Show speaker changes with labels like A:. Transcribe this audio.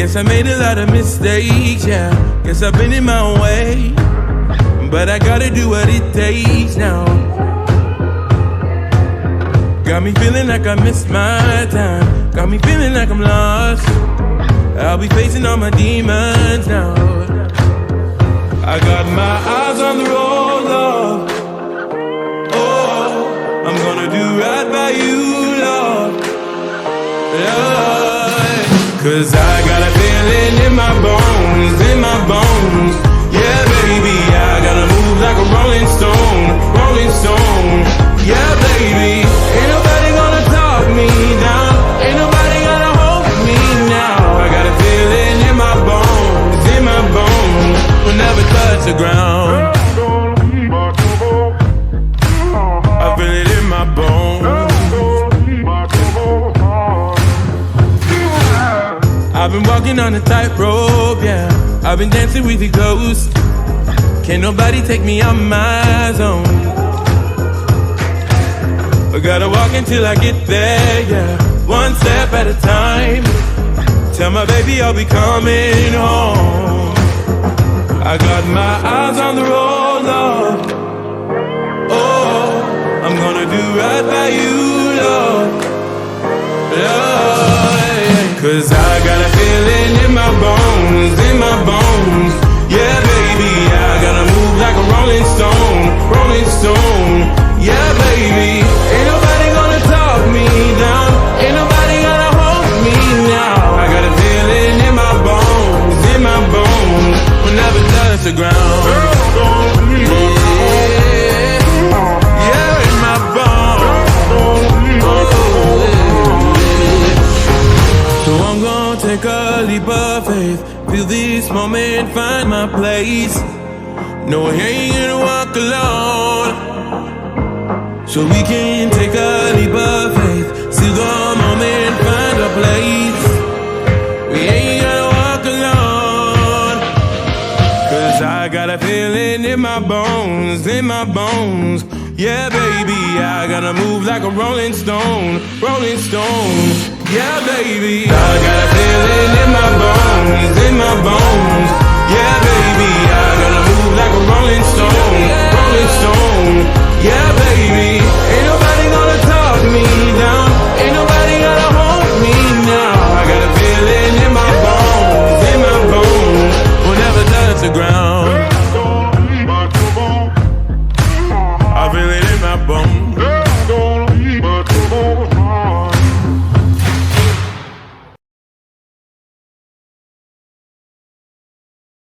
A: Guess I made a lot of mistakes, yeah. Guess I've been in my own way, but I gotta do what it takes now. Got me feeling like I missed my time. Got me feeling like I'm lost. I'll be facing all my demons now. I got my eyes on the road, Lord. Oh, I'm gonna do right by you, Lord. Lord. 'Cause I got a feeling in my bones, in my bones. Yeah, baby, I gotta move like a rolling stone, rolling stone. Yeah, baby, ain't nobody gonna talk me down. Ain't nobody gonna hold me now. I got a feeling in my bones, in my bones. We'll never touch the ground. I feel it in my bones. I've been walking on a tightrope, yeah. I've been dancing with the ghosts. Can't nobody take me out my zone. I gotta walk until I get there, yeah. One step at a time. Tell my baby I'll be coming home. I got my eyes on the road, Lord. Oh, I'm gonna do right by you, Lord. Lord. 'Cause I got a feeling in my bones, in my bones. Yeah, baby, I gotta move like a rolling stone, rolling stone. Yeah, baby, ain't nobody gonna talk me down. Ain't nobody gonna hold me now. I got a feeling in my bones, in my bones. We'll never touch the ground. Yeah, in my bones. So I'm gonna take a leap of faith. Feel this moment, find my place. No, I ain't gonna walk alone. So we can take a leap of faith. See the moment, find a place. We ain't gonna walk alone. 'Cause I got a feeling in my bones, in my bones. Yeah, baby, I gotta move like a rolling stone, rolling stone. Yeah, baby, I got a feeling in my bones,